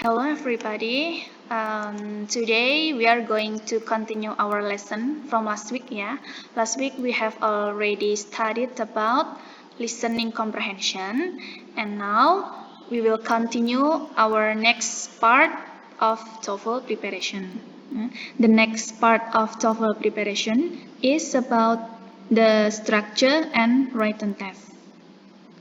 Hello everybody. Today we are going to continue our lesson from last week. Last week we have already studied about listening comprehension, and now we will continue our next part of TOEFL preparation. The next part of TOEFL preparation is about the structure and written test.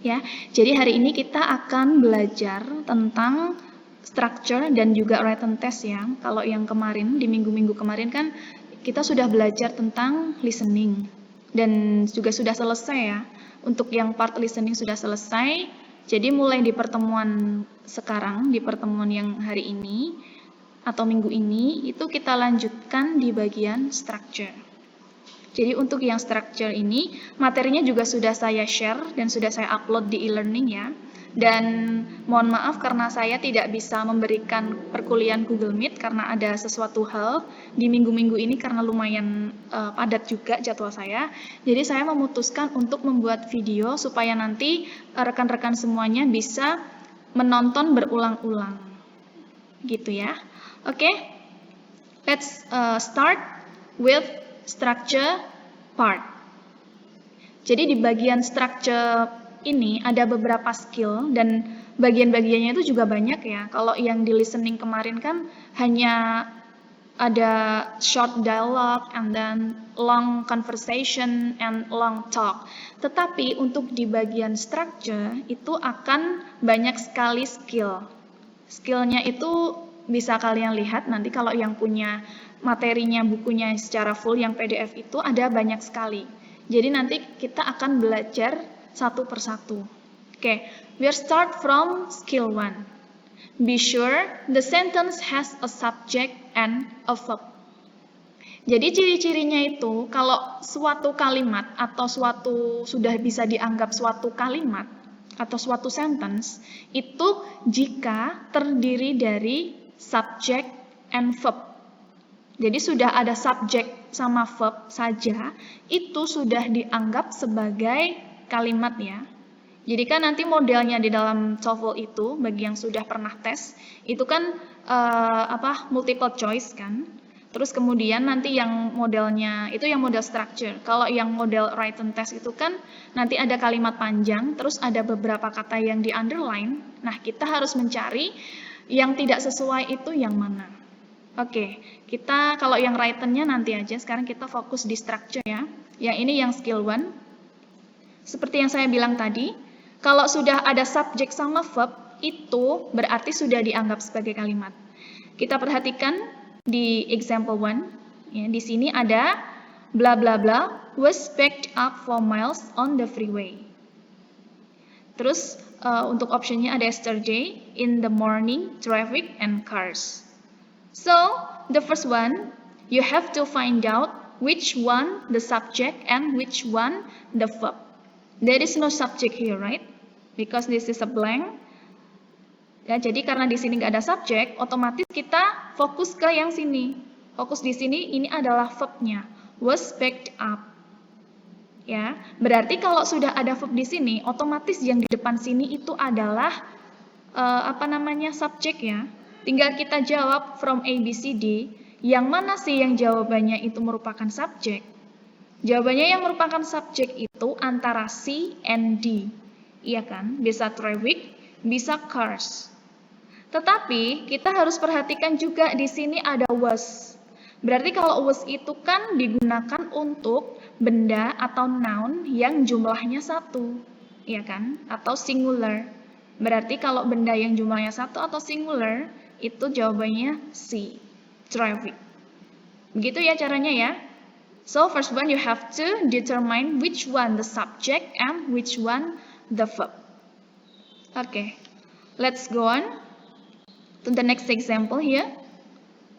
Ya, jadi hari ini kita akan belajar tentang structure dan juga written test ya. Kalau yang kemarin, di minggu-minggu kemarin kan kita sudah belajar tentang listening dan juga sudah selesai ya. Untuk yang part listening sudah selesai, jadi mulai di pertemuan sekarang, di pertemuan yang hari ini atau minggu ini, itu kita lanjutkan di bagian structure. Jadi untuk yang structure ini, materinya juga sudah saya share dan sudah saya upload di e-learning ya. Dan mohon maaf karena saya tidak bisa memberikan perkuliahan Google Meet karena ada sesuatu hal di minggu-minggu ini karena lumayan padat juga jadwal saya. Jadi saya memutuskan untuk membuat video supaya nanti rekan-rekan semuanya bisa menonton berulang-ulang. Gitu ya. Oke, let's start with structure part. Jadi di bagian structure ini ada beberapa skill dan bagian-bagiannya itu juga banyak ya. Kalau yang di listening kemarin kan hanya ada short dialogue and then long conversation and long talk. Tetapi untuk di bagian structure itu akan banyak sekali skill. Skillnya itu bisa kalian lihat nanti kalau yang punya materinya, bukunya secara full yang PDF itu ada banyak sekali. Jadi nanti kita akan belajar satu persatu. Oke, we'll start from skill 1. Be sure the sentence has a subject and a verb. Jadi ciri-cirinya itu kalau suatu kalimat atau sudah bisa dianggap suatu kalimat atau suatu sentence itu jika terdiri dari subject and verb. Jadi sudah ada subjek sama verb saja, itu sudah dianggap sebagai kalimat ya. Jadi kan nanti modelnya di dalam TOEFL itu, bagi yang sudah pernah tes, itu kan multiple choice kan. Terus kemudian nanti yang modelnya, itu yang model structure. Kalau yang model written test itu kan nanti ada kalimat panjang, terus ada beberapa kata yang di underline. Nah, kita harus mencari yang tidak sesuai itu yang mana. Oke, kita kalau yang written-nya nanti aja, sekarang kita fokus di structure ya. Yang ini yang skill 1. Seperti yang saya bilang tadi, kalau sudah ada subjek sama verb, itu berarti sudah dianggap sebagai kalimat. Kita perhatikan di example 1, ya, di sini ada bla bla bla was backed up for miles on the freeway. Terus untuk optionnya ada yesterday, in the morning, traffic and cars. So, the first one, you have to find out which one the subject and which one the verb. There is no subject here, right? Because this is a blank. Ya, jadi karena di sini nggak ada subjek, otomatis kita fokus ke yang sini. Fokus di sini, ini adalah verbnya. Was backed up. Ya, berarti kalau sudah ada verb di sini, otomatis yang di depan sini itu adalah subjek ya. Tinggal kita jawab from A, B, C, D, yang mana sih yang jawabannya itu merupakan subjek? Jawabannya yang merupakan subjek itu antara C and D. Iya kan? Bisa traffic, bisa cars. Tetapi kita harus perhatikan juga di sini ada was. Berarti kalau was itu kan digunakan untuk benda atau noun yang jumlahnya satu. Iya kan? Atau singular. Berarti kalau benda yang jumlahnya satu atau singular, itu jawabannya C, traffic. Begitu ya caranya ya. So first one you have to determine which one the subject and which one the verb. Okay, let's go on to the next example here.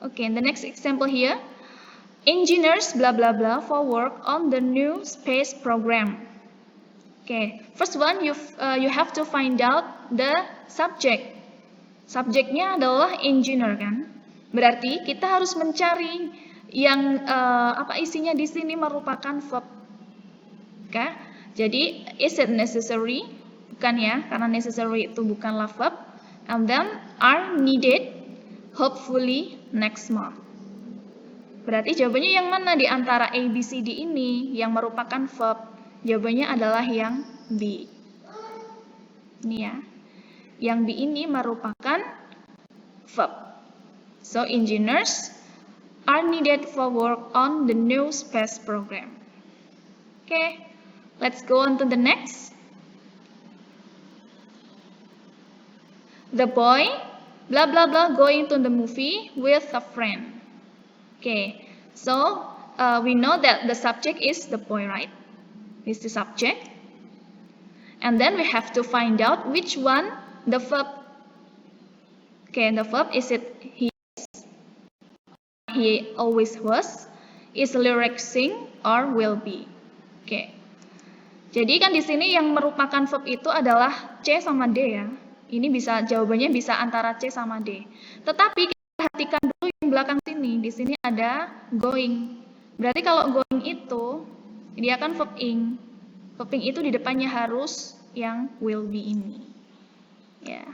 Okay, in the next example here, engineers blah blah blah for work on the new space program. Okay, first one you have to find out the subject. Subjeknya adalah engineer kan? Berarti kita harus mencari yang isinya di sini merupakan verb. Oke? Jadi is it necessary? Bukan ya, karena necessary itu bukanlah verb. And then are needed hopefully next month. Berarti jawabannya yang mana di antara A, B, C, D ini yang merupakan verb? Jawabannya adalah yang B. Ini ya. Yang B ini merupakan verb. So, engineers are needed for work on the new space program. Okay, let's go on to the next. The boy, blah blah blah, going to the movie with a friend. Okay, so we know that the subject is the boy, right? This is the subject. And then we have to find out which one the verb. Okay, the verb, is it he always was, is lyricsing, or will be. Okay. Jadi kan di sini yang merupakan verb itu adalah C sama D ya. Ini jawabannya bisa antara C sama D. Tetapi kita perhatikan dulu yang belakang sini. Di sini ada going. Berarti kalau going itu dia kan verb ing. Verb ing itu di depannya harus yang will be ini. Ya.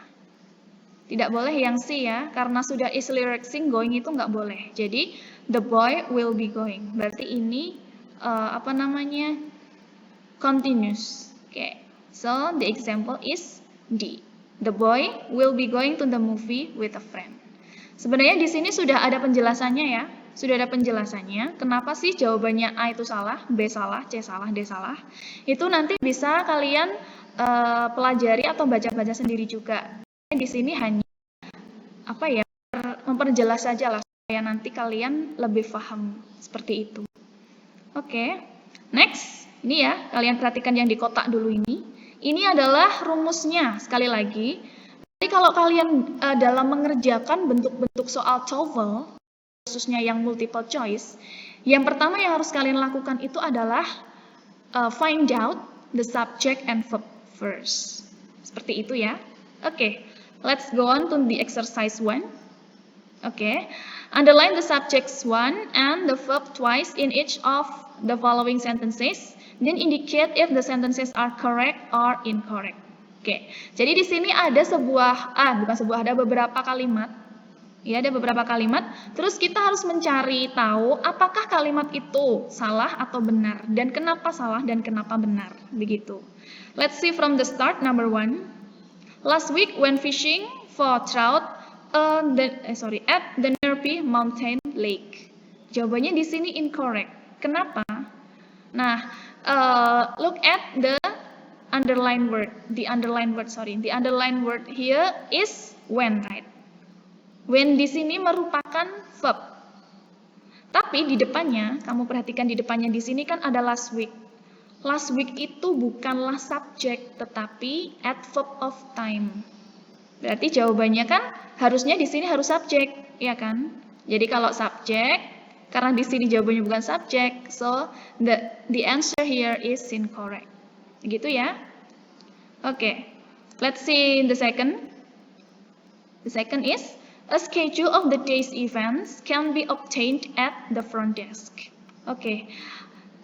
Tidak boleh yang C ya, karena sudah is lyricsing, going itu nggak boleh. Jadi the boy will be going. Berarti ini continuous. Okay. So the example is D. The boy will be going to the movie with a friend. Sebenarnya di sini sudah ada penjelasannya ya. Sudah ada penjelasannya. Kenapa sih jawabannya A itu salah, B salah, C salah, D salah? Itu nanti bisa kalian pelajari atau baca-baca sendiri juga. Di sini hanya memperjelas saja lah supaya nanti kalian lebih paham seperti itu. Oke. Next, ini ya, kalian perhatikan yang di kotak dulu ini. Ini adalah rumusnya, sekali lagi. Jadi kalau kalian dalam mengerjakan bentuk-bentuk soal TOEFL, khususnya yang multiple choice, yang pertama yang harus kalian lakukan itu adalah find out the subject and verb first. Seperti itu ya. Oke, let's go on to the exercise 1. Oke, underline the subjects 1 and the verb twice in each of the following sentences. Then indicate if the sentences are correct or incorrect. Oke, jadi di sini ada ada beberapa kalimat. Ya, ada beberapa kalimat. Terus kita harus mencari tahu apakah kalimat itu salah atau benar dan kenapa salah dan kenapa benar, begitu. Let's see from the start. Number 1. Last week when fishing for trout at the nearby mountain lake. Jawabannya di sini incorrect. Kenapa? Nah, look at the underline word. The underline word here is when, right? When di sini merupakan verb. Tapi di depannya, kamu perhatikan di depannya di sini kan ada last week. Last week itu bukanlah subject, tetapi adverb of time. Berarti jawabannya kan harusnya di sini harus subject, ya kan? Jadi kalau subject, karena di sini jawabannya bukan subject, so the answer here is incorrect. Gitu ya. Oke. Let's see the second. The second is a schedule of the day's events can be obtained at the front desk. Oke.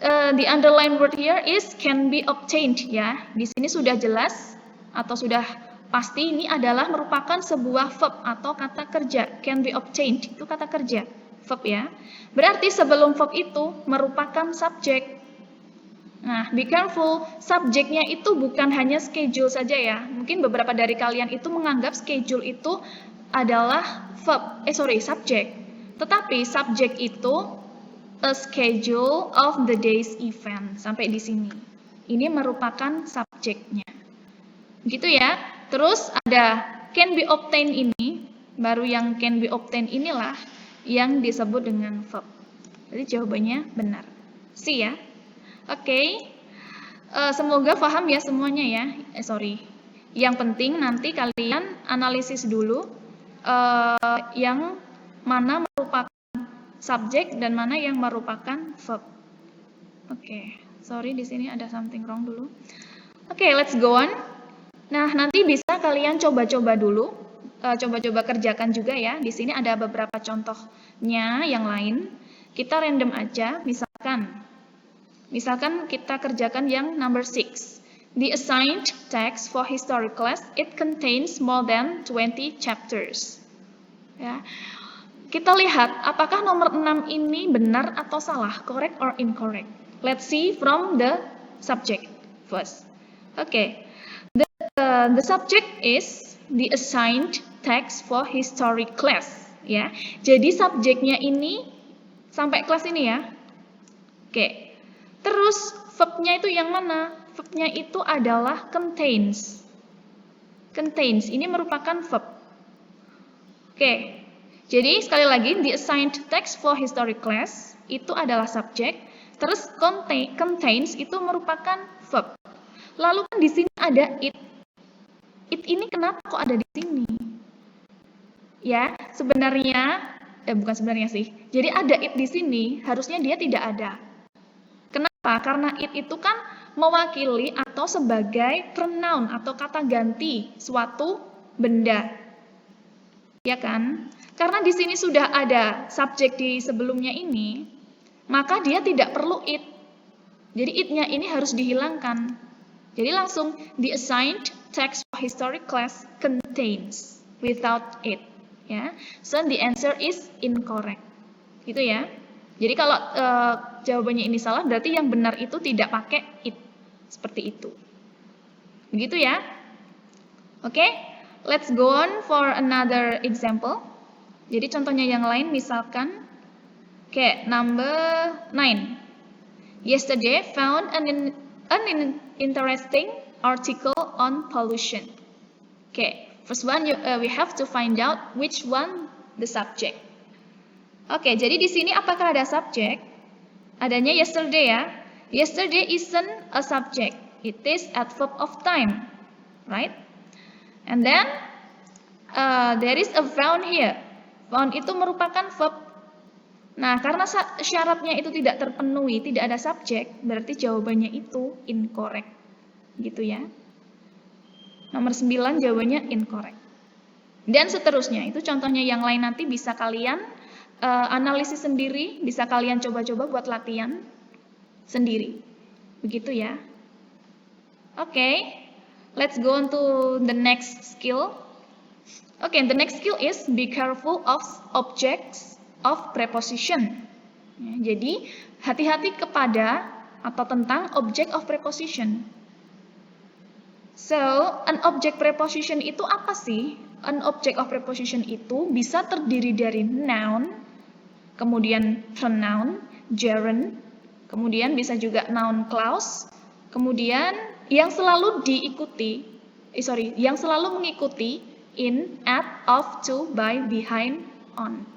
The underline word here is can be obtained ya. Di sini sudah jelas atau sudah pasti ini adalah merupakan sebuah verb atau kata kerja. Can be obtained itu kata kerja. Verb ya. Berarti sebelum verb itu merupakan subjek. Nah, be careful, subjeknya itu bukan hanya schedule saja ya. Mungkin beberapa dari kalian itu menganggap schedule itu adalah subjek. Tetapi subjek itu a schedule of the day's event. Sampai di sini. Ini merupakan subjeknya. Gitu ya. Terus ada can be obtained ini, baru yang can be obtained inilah yang disebut dengan verb. Jadi jawabannya benar. C ya. Oke. Semoga paham ya semuanya ya. Yang penting nanti kalian analisis dulu yang mana merupakan subjek dan mana yang merupakan verb. Oke. Di sini ada something wrong dulu. Oke, let's go on. Nah, nanti bisa kalian coba-coba dulu. Coba-coba kerjakan juga ya. Di sini ada beberapa contohnya yang lain. Kita random aja. Misalkan kita kerjakan yang number 6. The assigned text for history class, it contains more than 20 chapters. Ya. Kita lihat apakah nomor 6 ini benar atau salah, correct or incorrect. Let's see from the subject first. Okay. The subject is the assigned text for history class, ya. Jadi subjeknya ini sampai kelas ini ya. Oke. Terus verb-nya itu yang mana? Verb-nya itu adalah contains. Contains ini merupakan verb. Oke. Jadi sekali lagi the assigned text for history class itu adalah subjek, terus contains itu merupakan verb. Lalu kan di sini ada it. It ini kenapa kok ada di sini? Ya, sebenarnya bukan sebenarnya sih. Jadi ada it di sini, harusnya dia tidak ada. Kenapa? Karena it itu kan mewakili atau sebagai pronoun atau kata ganti suatu benda. Ya kan? Karena di sini sudah ada subjek di sebelumnya ini, maka dia tidak perlu it. Jadi it-nya ini harus dihilangkan. Jadi langsung the assigned text for history class contains without it. Ya, so the answer is incorrect. Gitu ya. Jadi kalau jawabannya ini salah, berarti yang benar itu tidak pakai it. Seperti itu. Begitu ya. Oke, let's go on for another example. Jadi contohnya yang lain misalkan kayak number 9. Yesterday found an interesting article on pollution. Okay, first one we have to find out which one the subject. Oke, jadi di sini apakah ada subjek? Adanya yesterday ya. Yesterday isn't a subject. It is adverb of time, right? And then there is a found here. Found itu merupakan verb. Nah, karena syaratnya itu tidak terpenuhi, tidak ada subjek, berarti jawabannya itu incorrect. Gitu ya. Nomor 9 jawabannya incorrect. Dan seterusnya, itu contohnya yang lain nanti bisa kalian analisis sendiri, bisa kalian coba-coba buat latihan sendiri. Begitu ya. Oke, let's go on to the next skill. Okay, the next skill is be careful of objects of preposition. Ya, jadi, hati-hati kepada atau tentang object of preposition. So, an object preposition itu apa sih? An object of preposition itu bisa terdiri dari noun, kemudian pronoun, gerund, kemudian bisa juga noun clause, kemudian yang selalu mengikuti in, at, of, to, by, behind, on.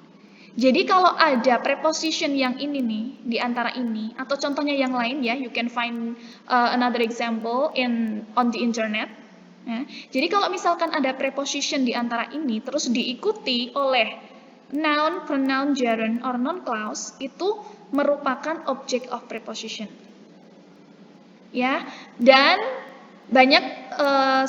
Jadi kalau ada preposition yang ini nih, di antara ini, atau contohnya yang lain ya, you can find another example on the internet. Ya. Jadi kalau misalkan ada preposition di antara ini, terus diikuti oleh noun, pronoun, gerund, or noun clause, itu merupakan object of preposition. Ya, dan banyak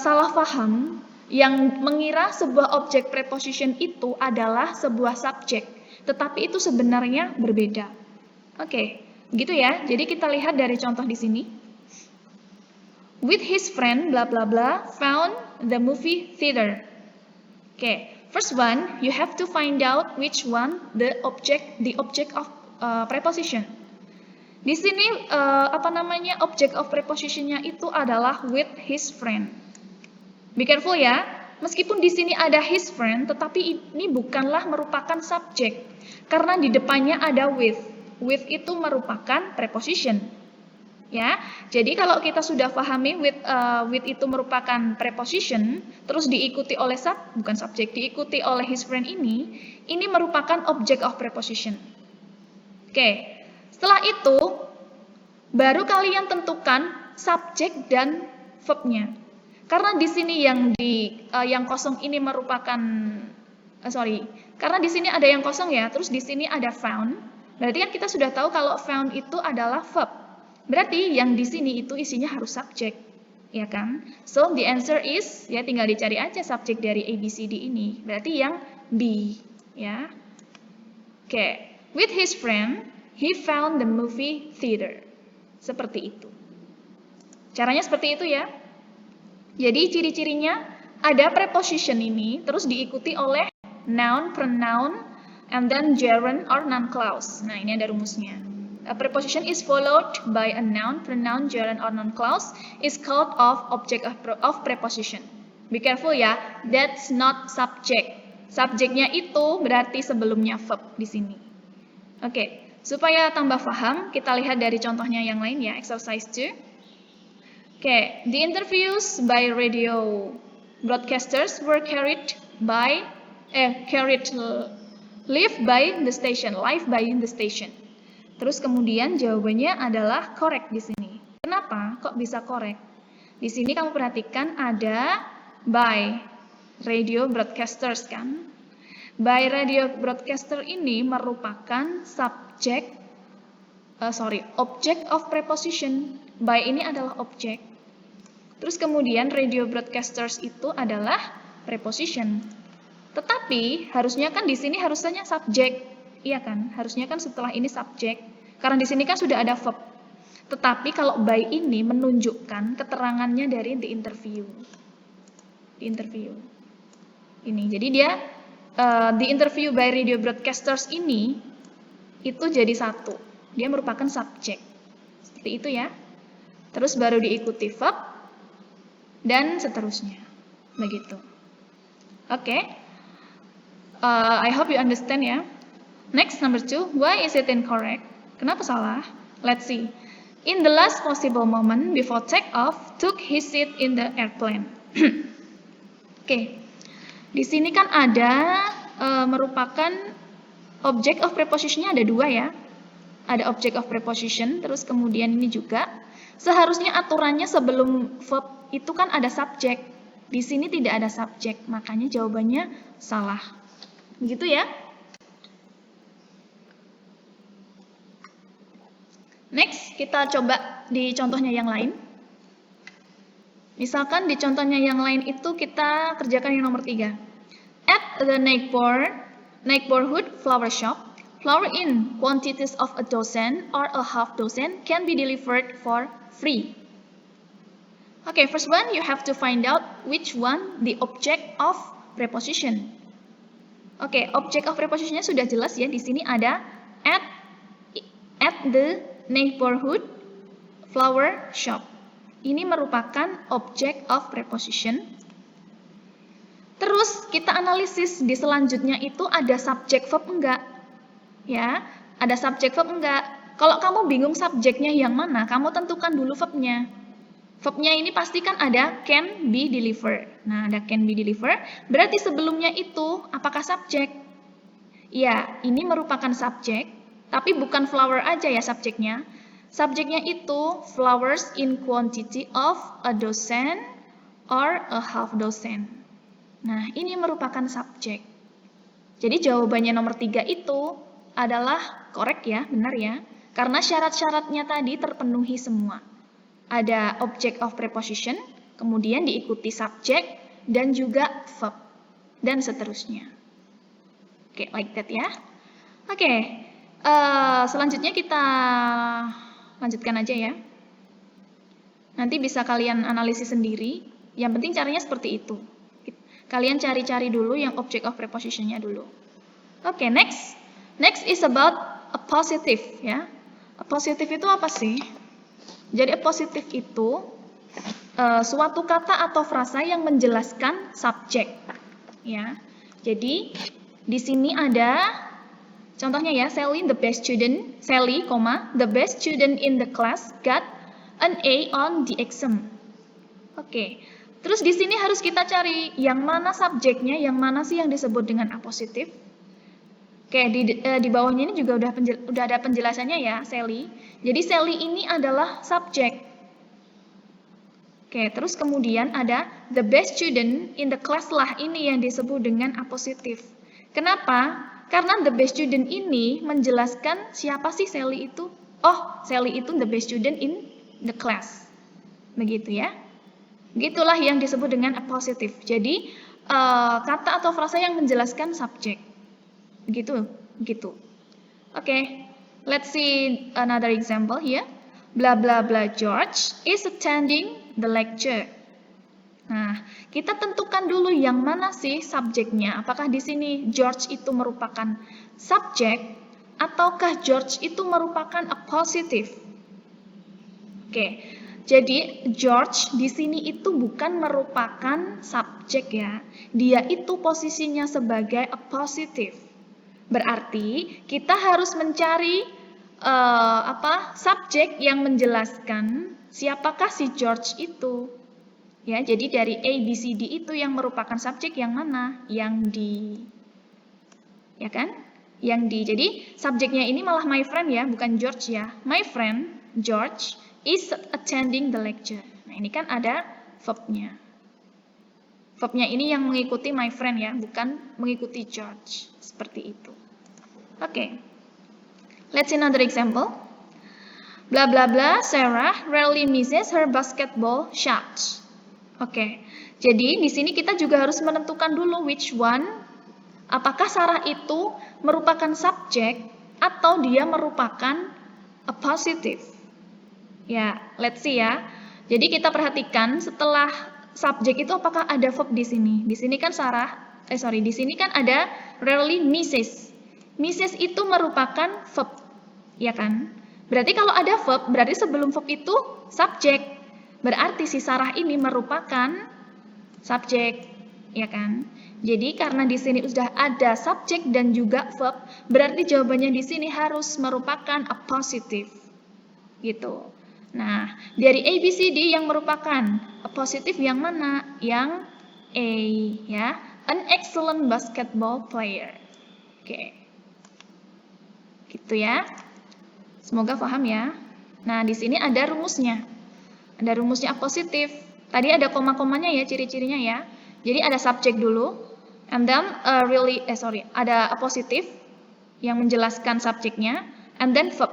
salah paham yang mengira sebuah objek preposition itu adalah sebuah subjek, tetapi itu sebenarnya berbeda. Oke, gitu ya. Jadi kita lihat dari contoh di sini. With his friend bla bla bla found the movie theater. Oke, first one you have to find out which one the object of preposition. Di sini object of prepositionnya itu adalah with his friend. Be careful ya, meskipun di sini ada his friend, tetapi ini bukanlah merupakan subjek, karena di depannya ada with. With itu merupakan preposition. Ya, jadi kalau kita sudah pahami with itu merupakan preposition, terus diikuti oleh diikuti oleh his friend ini merupakan object of preposition. Oke, setelah itu baru kalian tentukan subjek dan verb-nya. Karena di sini yang kosong ini merupakan karena di sini ada yang kosong ya, terus di sini ada found. Berarti kan kita sudah tahu kalau found itu adalah verb. Berarti yang di sini itu isinya harus subjek, ya kan? So the answer is ya tinggal dicari aja subjek dari A B C D ini. Berarti yang B, ya. Oke, with his friend he found the movie theater. Seperti itu. Caranya seperti itu ya. Jadi ciri-cirinya ada preposition ini terus diikuti oleh noun, pronoun, and then gerund or noun clause. Nah, ini ada rumusnya. A preposition is followed by a noun, pronoun, gerund, or noun clause is called object of preposition. Be careful ya, that's not subject. Subjeknya itu berarti sebelumnya verb di sini. Oke, supaya tambah paham, kita lihat dari contohnya yang lain ya, exercise 2. Okay, the interviews by radio broadcasters were carried by live by the station. Terus kemudian jawabannya adalah correct di sini. Kenapa? Kok bisa correct? Di sini kamu perhatikan ada by radio broadcasters kan? By radio broadcaster ini merupakan object of preposition. By ini adalah objek. Terus kemudian radio broadcasters itu adalah preposition. Tetapi harusnya kan di sini harusnya subjek. Iya kan? Harusnya kan setelah ini subjek. Karena di sini kan sudah ada verb. Tetapi kalau by ini menunjukkan keterangannya dari the interview. The interview. Ini. Jadi dia the interview by radio broadcasters ini itu jadi satu. Dia merupakan subjek. Seperti itu ya. Terus baru diikuti verb dan seterusnya. Begitu. Oke. I hope you understand ya. Next, number 2. Why is it incorrect? Kenapa salah? Let's see. In the last possible moment before take-off, took his seat in the airplane. Oke. Di sini kan ada merupakan object of preposition-nya ada dua ya. Ada object of preposition, terus kemudian ini juga. Seharusnya aturannya sebelum verb itu kan ada subjek. Di sini tidak ada subjek, makanya jawabannya salah. Begitu ya. Next, kita coba di contohnya yang lain. Misalkan di contohnya yang lain itu kita kerjakan yang nomor 3. At the neighborhood flower shop, flower in quantities of a dozen or a half dozen can be delivered for free. Okay, first one you have to find out which one the object of preposition. Okay, object of prepositionnya sudah jelas ya. Di sini ada at the neighborhood flower shop. Ini merupakan object of preposition. Terus kita analisis di selanjutnya itu ada subject verb enggak? Ya, ada subject verb enggak? Kalau kamu bingung subjeknya yang mana, kamu tentukan dulu verbnya. Verbnya ini pasti kan ada can be delivered. Nah, ada can be delivered, berarti sebelumnya itu apakah subjek? Ya, ini merupakan subjek, tapi bukan flower aja ya subjeknya. Subjeknya itu flowers in quantity of a dozen or a half dozen. Nah, ini merupakan subjek. Jadi jawabannya nomor 3 itu adalah correct ya, benar ya. Karena syarat-syaratnya tadi terpenuhi semua. Ada object of preposition, kemudian diikuti subject, dan juga verb, dan seterusnya. Oke, like that ya. Oke, selanjutnya kita lanjutkan aja ya. Nanti bisa kalian analisis sendiri, yang penting caranya seperti itu. Kalian cari-cari dulu yang object of preposition-nya dulu. Oke, next. Next is about a positive ya. A positive itu apa sih? Jadi a positive itu suatu kata atau frasa yang menjelaskan subjek ya. Jadi di sini ada contohnya ya, Sally the best student in the class got an A on the exam. Oke. Terus di sini harus kita cari yang mana subjeknya, yang mana sih yang disebut dengan a positive. Oke, di bawahnya ini juga udah ada penjelasannya ya, Sally. Jadi Sally ini adalah subjek. Oke, terus kemudian ada the best student in the class lah, ini yang disebut dengan a positive. Kenapa? Karena the best student ini menjelaskan siapa sih Sally itu. Oh, Sally itu the best student in the class. Begitu ya. Begitulah yang disebut dengan a positive. Jadi kata atau frasa yang menjelaskan subjek. Begitu. Okay, let's see another example here. Blah blah blah George is attending the lecture. Nah, kita tentukan dulu yang mana sih subjeknya. Apakah di sini George itu merupakan subjek ataukah George itu merupakan a positive? Oke, jadi George di sini itu bukan merupakan subjek ya. Dia itu posisinya sebagai a positive. Berarti kita harus mencari subjek yang menjelaskan siapakah si George itu. Ya, jadi dari A, B, C, D itu yang merupakan subjek yang mana? Yang D. Ya kan? Yang D. Jadi subjeknya ini malah my friend ya, bukan George ya. My friend George is attending the lecture. Nah, ini kan ada verb-nya. Verb-nya ini yang mengikuti my friend ya, bukan mengikuti George. Seperti itu. Oke. Let's see another example. Blah blah blah, Sarah rarely misses her basketball shots. Oke, jadi di sini kita juga harus menentukan dulu which one. Apakah Sarah itu merupakan subjek atau dia merupakan a positive? Ya, let's see ya. Jadi kita perhatikan setelah subjek itu apakah ada verb di sini? Di sini kan di sini kan ada rarely misses. Misses itu merupakan verb, ya kan? Berarti kalau ada verb, berarti sebelum verb itu subjek. Berarti si Sarah ini merupakan subjek, ya kan? Jadi karena di sini sudah ada subjek dan juga verb, berarti jawabannya di sini harus merupakan a positive. Gitu. Nah, dari A, B, C, D yang merupakan a positive yang mana? Yang A, ya. An excellent basketball player. Oke. Gitu ya. Semoga paham ya. Nah, di sini ada rumusnya. Ada rumusnya positif. Tadi ada koma-komanya ya, ciri-cirinya ya. Jadi ada subjek dulu, and then ada a positif yang menjelaskan subjeknya, and then verb.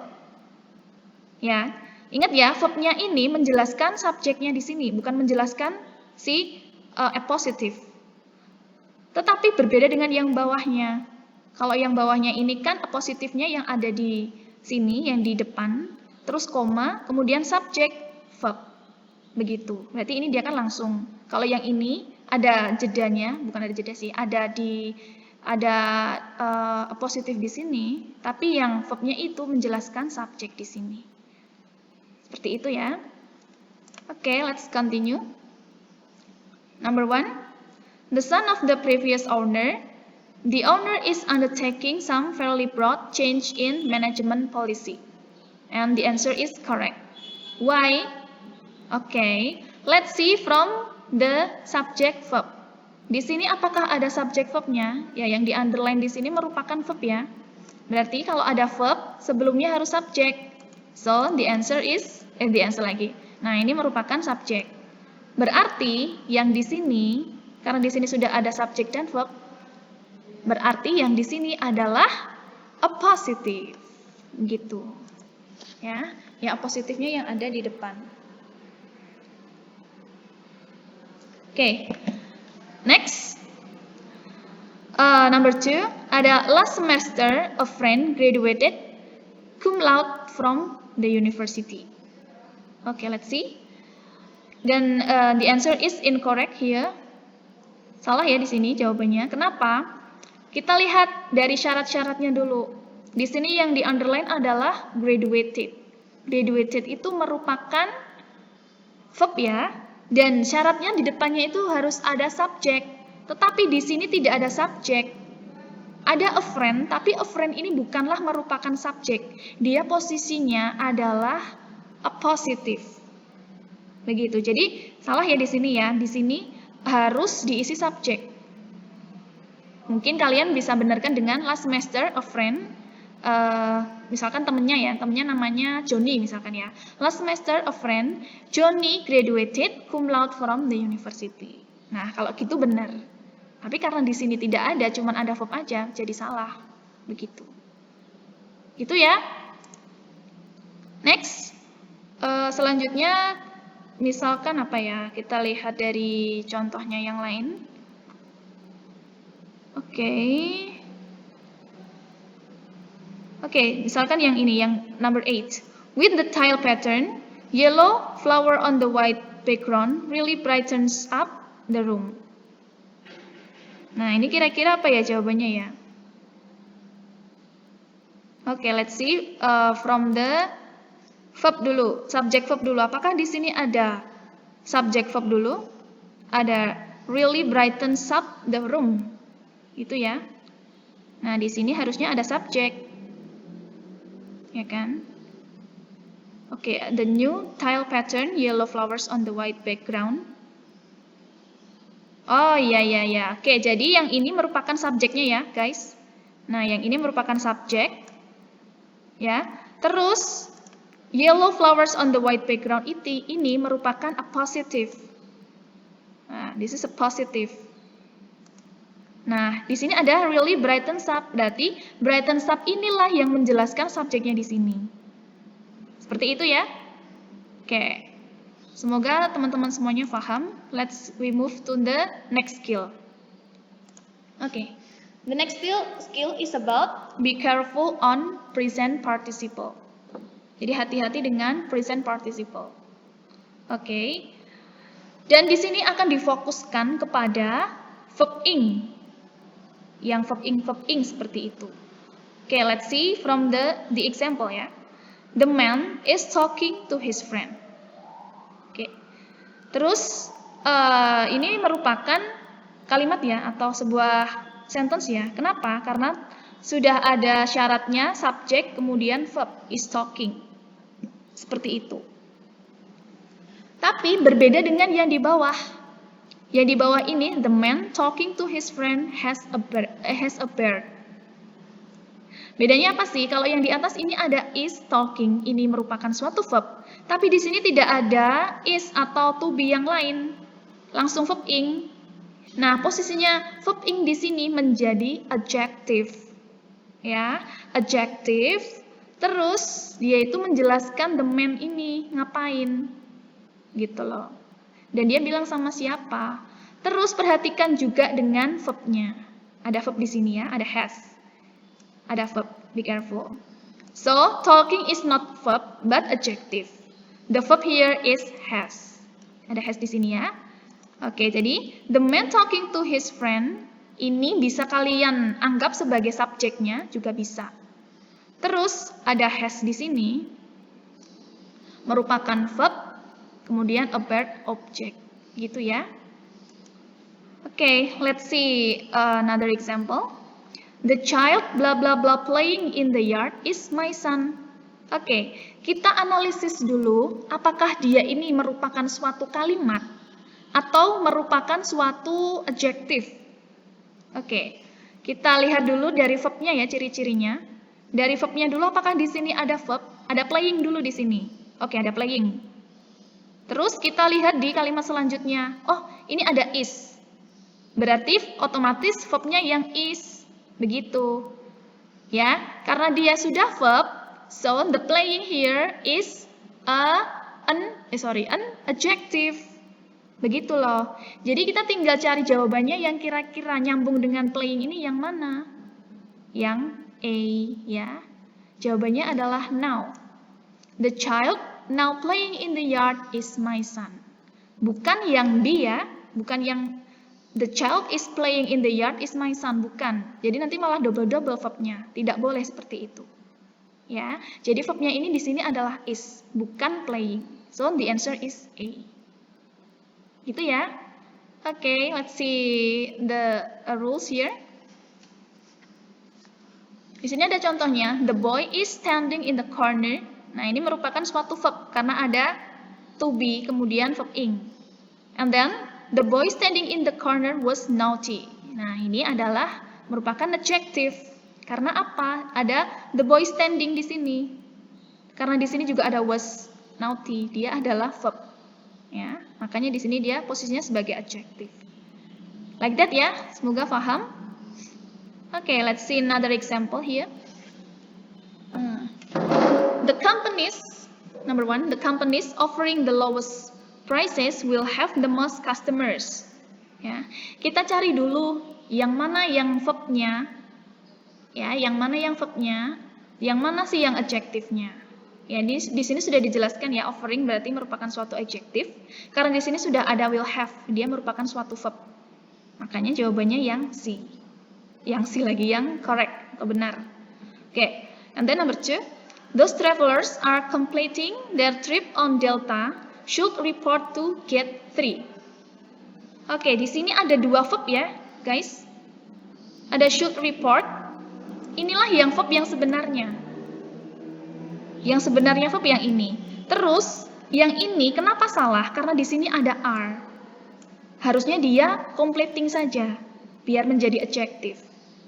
Ya, ingat ya, verbnya ini menjelaskan subjeknya di sini, bukan menjelaskan si a positif. Tetapi berbeda dengan yang bawahnya. Kalau yang bawahnya ini kan a positifnya yang ada di sini, yang di depan, terus koma, kemudian subjek, verb. Begitu. Berarti ini dia kan langsung. Kalau yang ini ada jedanya, bukan ada jeda sih, ada positif di sini, tapi yang verbnya itu menjelaskan subjek di sini. Seperti itu ya. Oke, let's continue. Number 1, the son of the previous owner. The owner is undertaking some fairly broad change in management policy. And the answer is correct. Why? Oke, let's see from the subject verb. Di sini apakah ada subject verbnya? Ya, yang di underline di sini merupakan verb ya. Berarti kalau ada verb, sebelumnya harus subject. So, the answer is, Nah, ini merupakan subject. Berarti yang di sini, karena di sini sudah ada subject dan verb, berarti yang di sini adalah a positive. Gitu. Ya, yang positifnya yang ada di depan. Oke, next. Number 2, ada last semester a friend graduated cum laude from the university. Oke, let's see. Dan the answer is incorrect here. Salah ya di sini jawabannya. Kenapa? Kita lihat dari syarat-syaratnya dulu. Di sini yang di underline adalah graduated. Graduated itu merupakan verb ya. Dan syaratnya di depannya itu harus ada subjek. Tetapi di sini tidak ada subjek. Ada a friend, tapi a friend ini bukanlah merupakan subjek. Dia posisinya adalah a positive. Begitu. Jadi salah ya di sini ya. Di sini harus diisi subjek. Mungkin kalian bisa benarkan dengan last semester a friend. Misalkan temennya namanya Johnny misalkan ya. Last semester a friend, Johnny graduated cum laude from the university. Nah, kalau gitu benar. Tapi karena di sini tidak ada, cuma ada verb aja, jadi salah. Begitu. Gitu ya. Next. Selanjutnya misalkan apa ya? Kita lihat dari contohnya yang lain. Oke, misalkan yang ini, yang number 8. With the tile pattern, yellow flower on the white background really brightens up the room. Nah, ini kira-kira apa ya jawabannya ya? Oke, let's see from the verb dulu, subject verb dulu. Apakah di sini ada subject verb dulu? Ada really brightens up the room. Itu ya. Nah, di sini harusnya ada subject. Ya kan? Oke, the new tile pattern, yellow flowers on the white background. Oh, iya. Oke, jadi yang ini merupakan subjeknya ya, guys. Nah, yang ini merupakan subjek. Ya. Terus, yellow flowers on the white background ini merupakan a positive. Nah, this is a positive. Nah, di sini ada really brightens up. Berarti, brightens up inilah yang menjelaskan subjeknya di sini. Seperti itu ya. Oke. Semoga teman-teman semuanya paham. We move to the next skill. Okay. The next skill is about be careful on present participle. Jadi hati-hati dengan present participle. Oke. Dan di sini akan difokuskan kepada verb ing. Yang verb ing seperti itu. Oke, let's see from the example ya. The man is talking to his friend. Oke. Terus ini merupakan kalimat ya atau sebuah sentence ya. Kenapa? Karena sudah ada syaratnya subjek kemudian verb is talking. Seperti itu. Tapi berbeda dengan yang di bawah. Yang di bawah ini the man talking to his friend has a bird. Bedanya apa sih? Kalau yang di atas ini ada is talking, ini merupakan suatu verb. Tapi di sini tidak ada is atau to be yang lain. Langsung verb ing. Nah, posisinya verb ing di sini menjadi adjective. Ya, adjective. Terus dia itu menjelaskan the man ini ngapain. Gitu loh. Dan dia bilang sama siapa? Terus perhatikan juga dengan verbnya. Ada verb di sini ya, ada has. Ada verb, be careful. So, talking is not verb, but adjective. The verb here is has. Ada has di sini ya. Oke, jadi the man talking to his friend, ini bisa kalian anggap sebagai subjeknya, juga bisa. Terus, ada has di sini, merupakan verb, kemudian a bird object. Gitu ya. Oke, let's see another example. The child blah blah blah playing in the yard is my son. Oke, kita analisis dulu apakah dia ini merupakan suatu kalimat atau merupakan suatu adjective. Oke, kita lihat dulu dari verbnya ya ciri-cirinya. Dari verbnya dulu apakah di sini ada verb? Ada playing dulu di sini. Oke, ada playing. Terus kita lihat di kalimat selanjutnya. Oh, ini ada is. Berarti otomatis verbnya yang is. Begitu. Ya, karena dia sudah verb, so the playing here is an adjective. Begitu loh. Jadi kita tinggal cari jawabannya yang kira-kira nyambung dengan playing ini yang mana? Yang A, ya. Jawabannya adalah now. The child now playing in the yard is my son. Bukan yang B ya, bukan yang the child is playing in the yard is my son, bukan. Jadi nanti malah double-double verbnya. Tidak boleh seperti itu. Ya, jadi verbnya ini di sini adalah is, bukan playing. So the answer is A. Gitu ya. Oke, let's see the rules here. Di sini ada contohnya, the boy is standing in the corner. Nah, ini merupakan suatu verb karena ada to be kemudian verb ing. And then the boy standing in the corner was naughty. Nah, ini adalah merupakan adjective. Karena apa? Ada the boy standing di sini. Karena di sini juga ada was naughty. Dia adalah verb. Ya, makanya di sini dia posisinya sebagai adjective. Like that ya. Semoga paham. Okay, let's see another example here. The companies, number one, the companies offering the lowest prices will have the most customers. Ya, kita cari dulu yang mana yang verbnya, ya, yang mana yang verbnya, yang mana sih yang adjektifnya. Ya, di sini sudah dijelaskan ya, offering berarti merupakan suatu adjektif. Karena di sini sudah ada will have, dia merupakan suatu verb. Makanya jawabannya yang C. Yang C lagi, yang correct atau benar. Oke, and then number 2. Those travelers are completing their trip on Delta should report to gate 3. Oke, di sini ada dua verb ya, guys. Ada should report. Inilah yang verb yang sebenarnya. Yang sebenarnya verb yang ini. Terus, yang ini kenapa salah? Karena di sini ada are. Harusnya dia completing saja, biar menjadi adjective.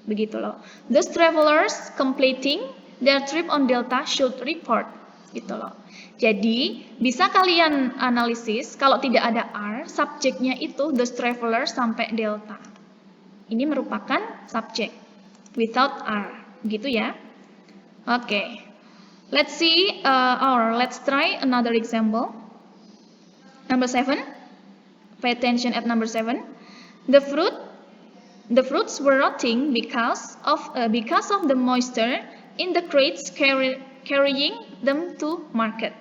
Begitu loh. Those travelers completing their trip on Delta should report. Gitu loh. Jadi, bisa kalian analisis, kalau tidak ada are, subjeknya itu those travelers sampai Delta. Ini merupakan subjek. Without are. Gitu ya. Oke. Let's see, let's try another example. Number 7. Pay attention at number 7. The fruits were rotting because of the moisture in the crates carrying them to market.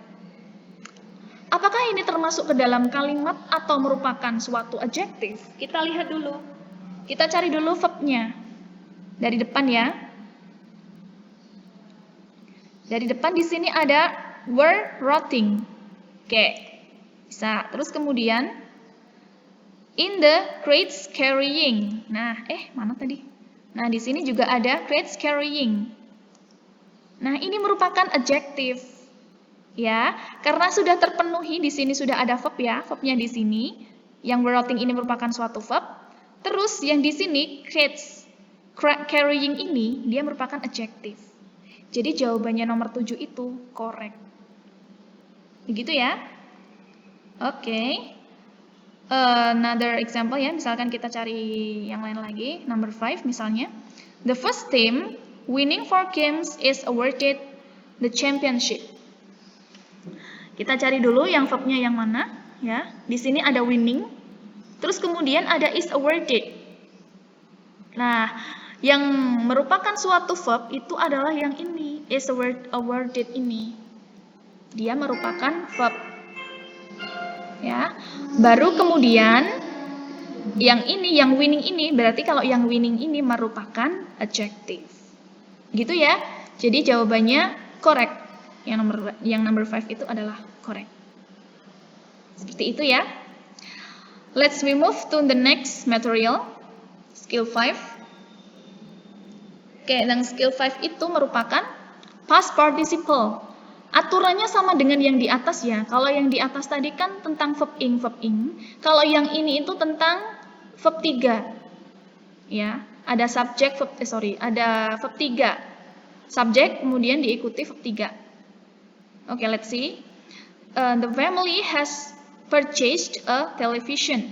Apakah ini termasuk ke dalam kalimat atau merupakan suatu adjektif? Kita lihat dulu. Kita cari dulu verbnya. Dari depan ya. Dari depan di sini ada were rotting. Oke. Bisa. Terus kemudian in the crates carrying. Nah, mana tadi? Nah, di sini juga ada crates carrying. Nah, ini merupakan adjektif. Ya, karena sudah terpenuhi di sini sudah ada verb ya, verbnya di sini. Yang were rotting ini merupakan suatu verb. Terus yang di sini crates carrying ini dia merupakan adjektif. Jadi jawabannya nomor 7 itu correct. Begitu ya? Oke. Another example ya, misalkan kita cari yang lain lagi, number 5 misalnya. The first team winning 4 games is awarded the championship. Kita cari dulu yang verbnya yang mana ya. Di sini ada winning, terus kemudian ada is awarded. Nah, yang merupakan suatu verb itu adalah yang ini, is awarded ini. Dia merupakan verb. Ya. Baru kemudian yang ini, yang winning ini, berarti kalau yang winning ini merupakan adjective. Gitu ya. Jadi jawabannya correct. Yang number 5 itu adalah correct. Seperti itu ya. Let's move to the next material. Skill 5. Oke, dan skill 5 itu merupakan past participle. Aturannya sama dengan yang di atas ya. Kalau yang di atas tadi kan tentang verb ing. Kalau yang ini itu tentang verb 3. Ya, ada subjek ada verb 3. Subjek kemudian diikuti verb 3. Oke, let's see. The family has purchased a television.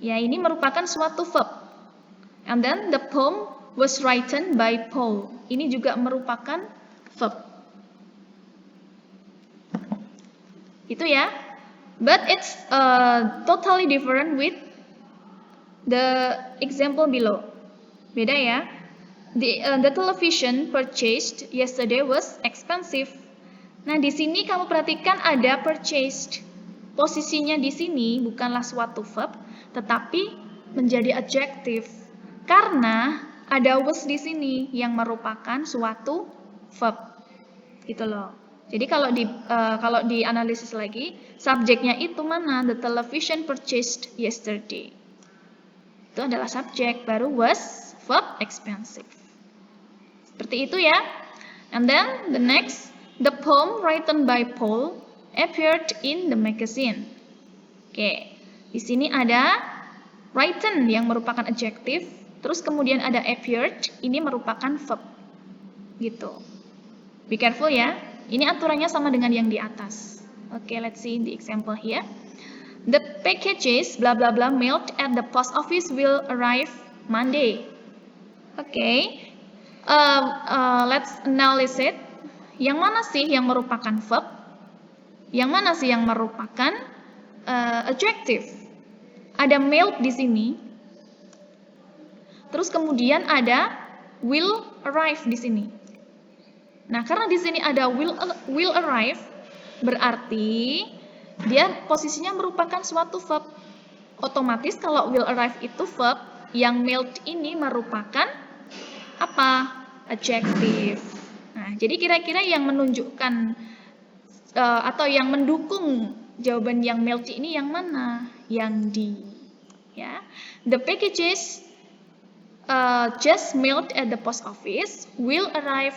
Ya, ini merupakan suatu verb. And then the poem was written by Paul. Ini juga merupakan verb. Itu ya. But it's totally different with the example below. Beda ya. The television purchased yesterday was expensive. Nah, di sini kamu perhatikan ada purchased. Posisinya di sini bukanlah suatu verb, tetapi menjadi adjective. Karena ada was di sini yang merupakan suatu verb. Gitu loh. Jadi kalau dianalisis lagi, subjeknya itu mana? The television purchased yesterday. Itu adalah subjek, baru was, verb, expensive. Seperti itu ya. And then the next, the poem written by Paul appeared in the magazine. Oke, di sini ada written yang merupakan adjektif, terus kemudian ada appeared, ini merupakan verb. Gitu. Be careful ya. Ini aturannya sama dengan yang di atas. Oke, let's see the example here. The packages blah blah blah mailed at the post office will arrive Monday. Oke. Let's analyze it. Yang mana sih yang merupakan verb? Yang mana sih yang merupakan adjective? Ada mailed di sini. Terus kemudian ada will arrive di sini. Nah, karena di sini ada will arrive, berarti dia posisinya merupakan suatu verb. Otomatis kalau will arrive itu verb, yang melt ini merupakan apa? Adjective. Nah, jadi kira-kira yang menunjukkan atau yang mendukung jawaban yang melt ini yang mana? Yang D. Ya, the packages just mailed at the post office will arrive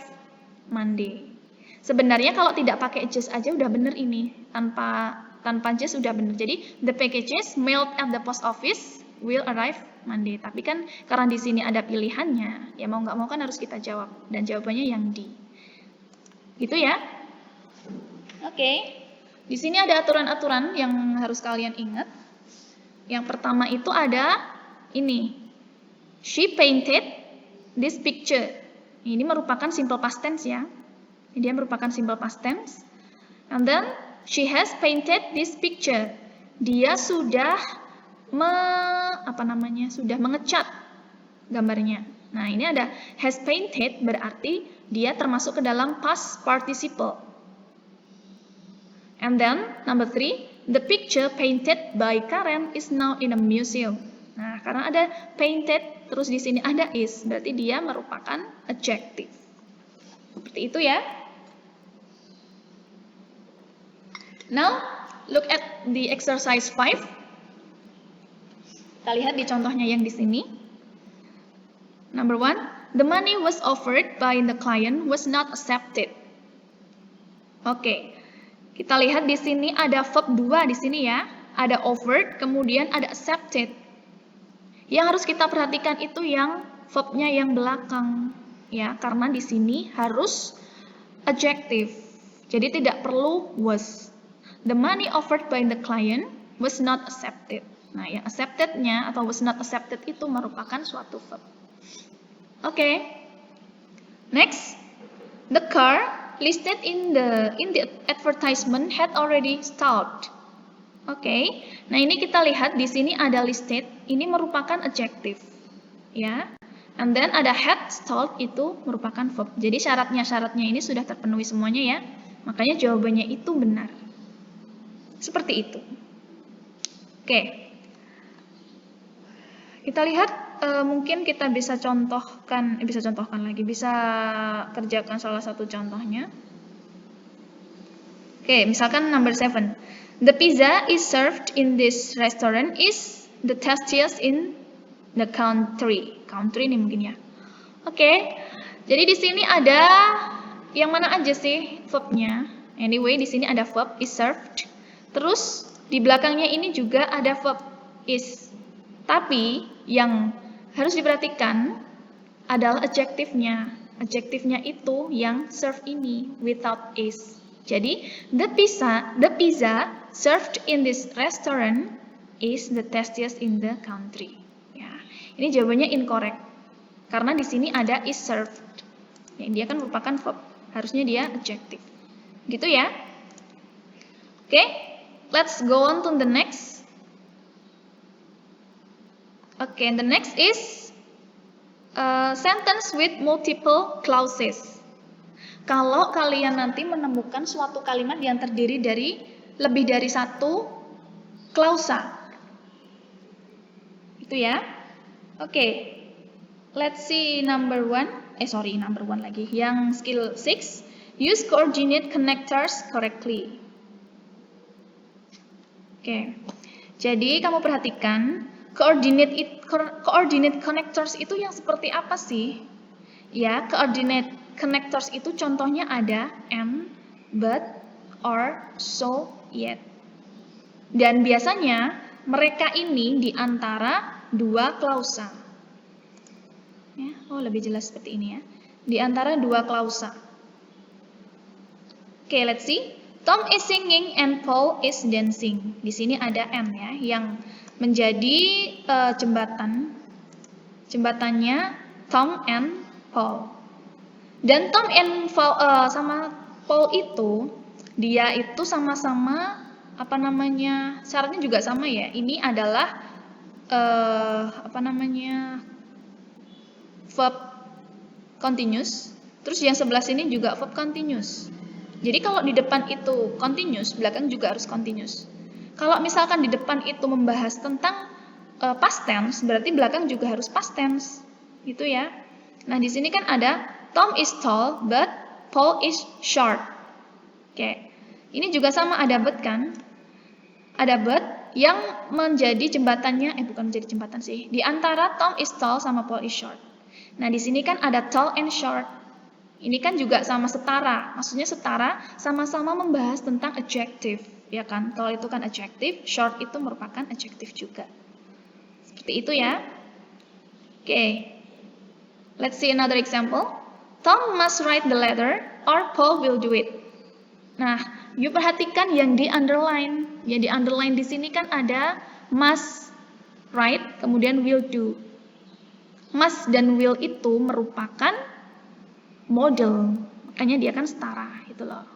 Monday. Sebenarnya kalau tidak pakai just aja udah bener ini, tanpa just udah bener. Jadi the packages mailed at the post office will arrive Monday. Tapi kan karena di sini ada pilihannya, ya mau nggak mau kan harus kita jawab, dan jawabannya yang D. Gitu ya? Oke. Di sini ada aturan-aturan yang harus kalian ingat. Yang pertama itu ada ini. She painted this picture. Ini merupakan simple past tense ya. Dia merupakan simple past tense. And then she has painted this picture. Dia sudah sudah mengecat gambarnya. Nah, ini ada has painted berarti dia termasuk ke dalam past participle. And then number 3, the picture painted by Karen is now in a museum. Nah, karena ada painted terus di sini ada is, berarti dia merupakan adjective. Seperti itu ya. Now, look at the exercise 5. Kita lihat di contohnya yang di sini. Number 1, the money was offered by the client was not accepted. Oke. Kita lihat di sini ada verb 2 di sini ya. Ada offered, kemudian ada accepted. Yang harus kita perhatikan itu yang verbnya yang belakang. Ya, karena di sini harus adjective. Jadi tidak perlu was. The money offered by the client was not accepted. Nah, yang accepted-nya atau was not accepted itu merupakan suatu verb. Oke. Next, the car listed in the advertisement had already stalled. Oke. Nah, ini kita lihat di sini ada listed, ini merupakan adjective. Ya. And then ada had stalled itu merupakan verb. Jadi syaratnya ini sudah terpenuhi semuanya ya. Makanya jawabannya itu benar. Seperti itu. Oke. Kita lihat mungkin kita bisa contohkan lagi, bisa kerjakan salah satu contohnya. Oke, misalkan number 7. The pizza is served in this restaurant is the tastiest in the country. Country ini mungkin ya. Oke. Jadi di sini ada yang mana aja sih verbnya? Anyway, di sini ada verb is served. Terus di belakangnya ini juga ada verb is. Tapi yang harus diperhatikan adalah adjektifnya. Adjektifnya itu yang serve ini without is. Jadi the pizza served in this restaurant is the tastiest in the country. Ya, ini jawabannya incorrect karena di sini ada is served. Ya, dia kan merupakan verb, harusnya dia adjective. Gitu ya. Oke, let's go on to the next. Okay, the next is sentence with multiple clauses. Kalau kalian nanti menemukan suatu kalimat yang terdiri dari lebih dari satu klausa. Itu ya. Oke. Let's see number 1. Number 1 lagi. Yang skill 6. Use coordinate connectors correctly. Oke. Jadi kamu perhatikan coordinate connectors itu yang seperti apa sih? Ya, coordinate connectors itu contohnya ada and, but, or, so, yet. Dan biasanya mereka ini di antara dua klausa. Ya, lebih jelas seperti ini ya. Di antara dua klausa. Oke, let's see. Tom is singing and Paul is dancing. Di sini ada and ya, yang menjadi jembatan. Jembatannya Tom and Paul. Dan Tom and Paul, sama Paul itu, dia itu sama-sama syaratnya juga sama ya. Ini adalah verb continuous. Terus yang sebelah sini juga verb continuous. Jadi kalau di depan itu continuous, belakang juga harus continuous. Kalau misalkan di depan itu membahas tentang past tense, berarti belakang juga harus past tense. Gitu ya. Nah, di sini kan ada Tom is tall but Paul is short. Oke. Ini juga sama ada but kan? Ada but yang menjadi jembatannya, bukan menjadi jembatan sih, di antara Tom is tall sama Paul is short. Nah, di sini kan ada tall and short. Ini kan juga sama setara, maksudnya setara, sama-sama membahas tentang adjective, ya kan? Tall itu kan adjective, short itu merupakan adjective juga. Seperti itu ya. Oke, let's see another example. Tom must write the letter or Paul will do it. Nah, you perhatikan yang di underline. Yang di underline di sini kan ada must write, kemudian will do. Must dan will itu merupakan model, makanya dia kan setara gitu loh.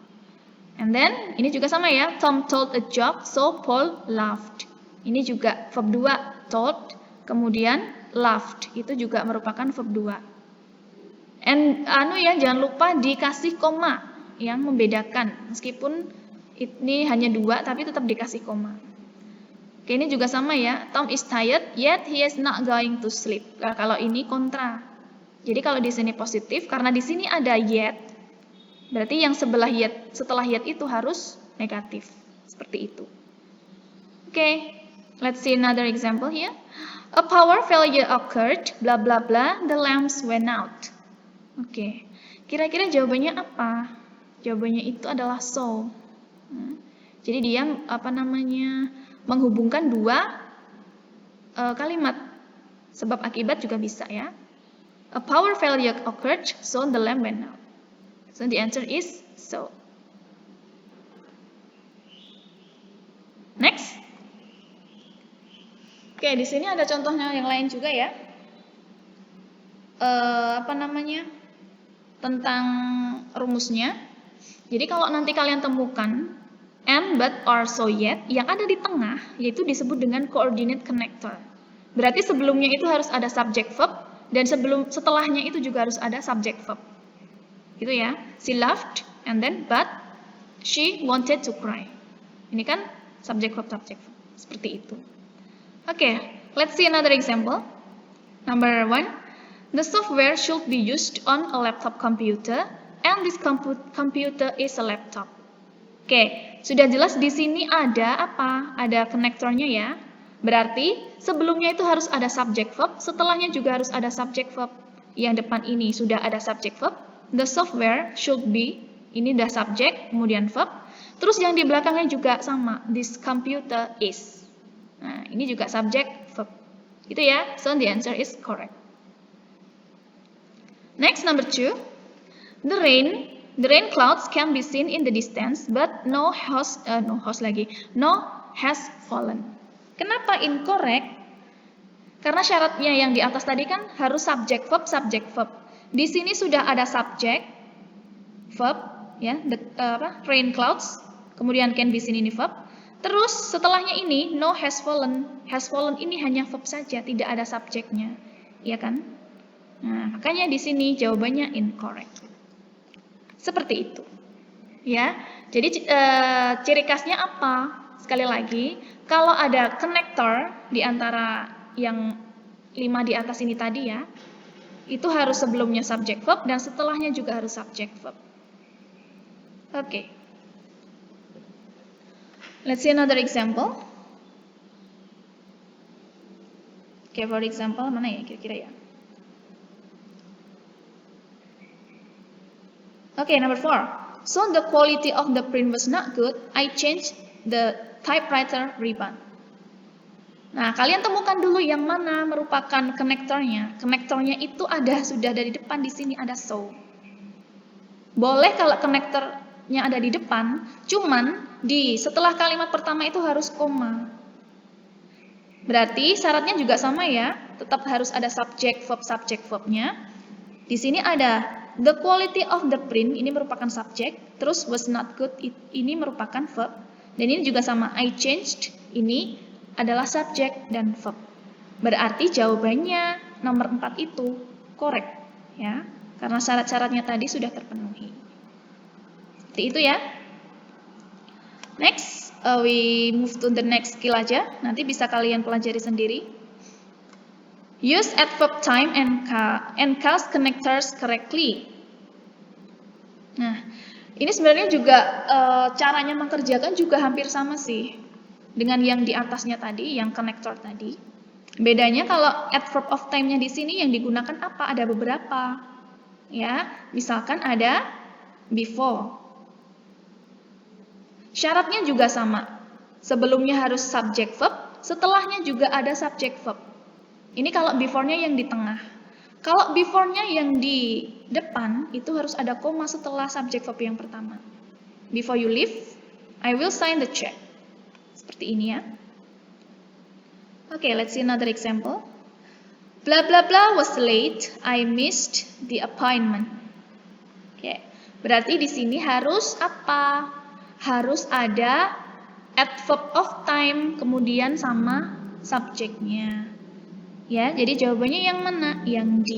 And then ini juga sama ya, Tom told a joke so Paul laughed. Ini juga verb 2, told, kemudian laughed, itu juga merupakan verb 2. And jangan lupa dikasih koma yang membedakan, meskipun ini hanya 2 tapi tetap dikasih koma. Oke, ini juga sama ya, Tom is tired yet he is not going to sleep. Nah, kalau ini kontra. Jadi kalau di sini positif, karena di sini ada yet, berarti yang setelah yet itu harus negatif. Seperti itu. Oke, let's see another example here. A power failure occurred, blah blah blah, the lamps went out. Oke, kira-kira jawabannya apa? Jawabannya itu adalah so. Jadi dia menghubungkan dua kalimat. Sebab akibat juga bisa ya. A power failure occurred, so the lamp went out. So the answer is so. Next. Oke, di sini ada contohnya yang lain juga ya. Tentang rumusnya. Jadi kalau nanti kalian temukan and, but, or, so, yet, yang ada di tengah, yaitu disebut dengan coordinate connector. Berarti sebelumnya itu harus ada subject verb, dan setelahnya itu juga harus ada subject verb. Gitu ya. She laughed, and then, but, she wanted to cry. Ini kan subject verb. Seperti itu. Oke, let's see another example. Number 1. The software should be used on a laptop computer, and this computer is a laptop. Oke, sudah jelas di sini ada apa? Ada konektornya ya. Berarti sebelumnya itu harus ada subject verb, setelahnya juga harus ada subject verb. Yang depan ini sudah ada subject verb. The software should be, ini udah subject, kemudian verb. Terus yang di belakangnya juga sama, this computer is. Nah, ini juga subject verb. Gitu ya. So the answer is correct. Next, number 2. The rain clouds can be seen in the distance, but no has fallen. Kenapa incorrect? Karena syaratnya yang di atas tadi kan harus subject verb. Di sini sudah ada subject verb ya, rain clouds, kemudian can be seen ini verb. Terus setelahnya ini no has fallen. Has fallen ini hanya verb saja, tidak ada subjeknya. Iya kan? Nah, makanya di sini jawabannya incorrect. Seperti itu. Ya. Jadi ciri khasnya apa? Sekali lagi, kalau ada connector di antara yang 5 di atas ini tadi ya, itu harus sebelumnya subject verb dan setelahnya juga harus subject verb. Oke. Let's see another example. Oke, for example, mana ya kira-kira ya? Oke, number 4. So the quality of the print was not good. I changed the typewriter ribbon. Nah, kalian temukan dulu yang mana merupakan konektornya. Konektornya itu sudah dari depan, di sini ada so. Boleh kalau konektornya ada di depan, cuman setelah kalimat pertama itu harus koma. Berarti syaratnya juga sama ya, tetap harus ada subject verbnya. Di sini ada the quality of the print, ini merupakan subject, terus was not good, ini merupakan verb. Dan ini juga sama, I changed, ini adalah subject dan verb. Berarti jawabannya nomor 4 itu correct ya. Karena syarat-syaratnya tadi sudah terpenuhi. Seperti itu ya. Next, we move to the next skill aja. Nanti bisa kalian pelajari sendiri. Use adverb time and cause connectors correctly. Nah, ini sebenarnya juga caranya mengerjakan juga hampir sama sih dengan yang di atasnya tadi, yang connector tadi. Bedanya kalau adverb of time-nya di sini yang digunakan apa? Ada beberapa. Ya, misalkan ada before. Syaratnya juga sama. Sebelumnya harus subject verb, setelahnya juga ada subject verb. Ini kalau before-nya yang di tengah. Kalau before-nya yang di depan, itu harus ada koma setelah subject verb yang pertama. Before you leave, I will sign the check. Seperti ini ya. Okay, let's see another example. Blah blah blah was late, I missed the appointment. Okay, berarti di sini harus apa? Harus ada adverb of time, kemudian sama subjeknya. Ya, jadi jawabannya yang mana? Yang D.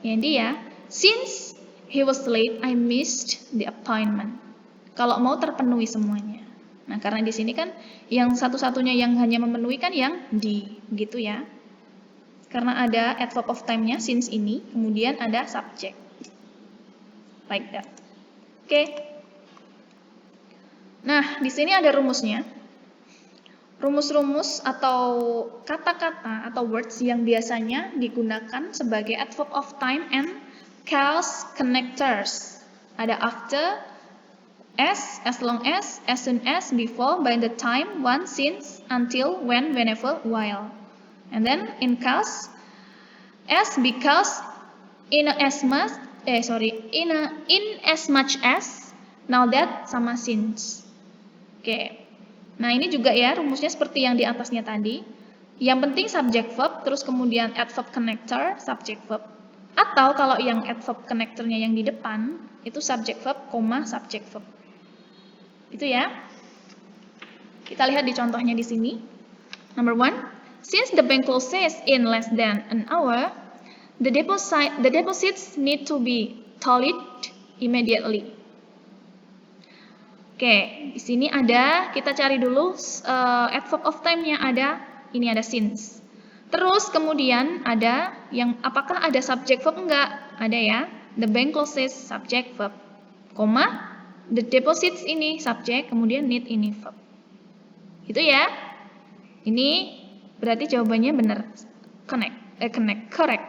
Yang D ya. Since he was late, I missed the appointment. Kalau mau terpenuhi semuanya. Nah, karena di sini kan yang satu-satunya yang hanya memenuhi kan yang D, gitu ya. Karena ada adverb of time-nya since ini, kemudian ada subject. Like that. Oke. Nah, di sini ada rumusnya. Rumus-rumus atau kata-kata atau words yang biasanya digunakan sebagai adverb of time and cause connectors. Ada after, as long as soon as, before, by the time, once, since, until, when, whenever, while. And then in cause, as, because, in as much as, now that, sama since. Oke. Nah, ini juga ya rumusnya seperti yang di atasnya tadi. Yang penting subject verb, terus kemudian adverb connector, subject verb. Atau kalau yang adverb connectornya yang di depan, itu subject verb, subject verb. Itu ya. Kita lihat di contohnya di sini. Number 1, since the bank closes in less than an hour, the deposits need to be totaled immediately. Oke, di sini ada, kita cari dulu adverb of time-nya ada, ini ada since. Terus kemudian ada yang apakah ada subject verb? Enggak, ada ya. The bank closes subject verb, the deposits ini subject, kemudian need ini verb. Gitu ya. Ini berarti jawabannya benar. Correct.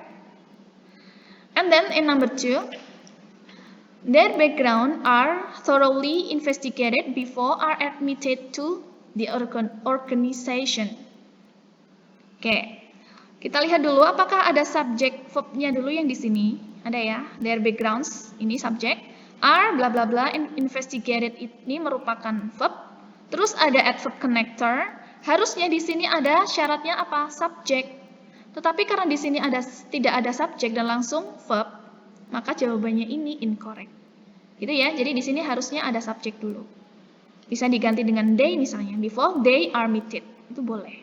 And then in number 2, their background are thoroughly investigated before are admitted to the organization. Oke, kita lihat dulu apakah ada subject verb-nya dulu yang di sini. Ada ya, their backgrounds, ini subject. Are bla bla bla investigated ini merupakan verb. Terus ada adverb connector. Harusnya di sini ada syaratnya apa? Subject. Tetapi karena di sini tidak ada subject dan langsung verb, maka jawabannya ini incorrect. Gitu ya. Jadi di sini harusnya ada subject dulu. Bisa diganti dengan they misalnya. Before they are meted. Itu boleh.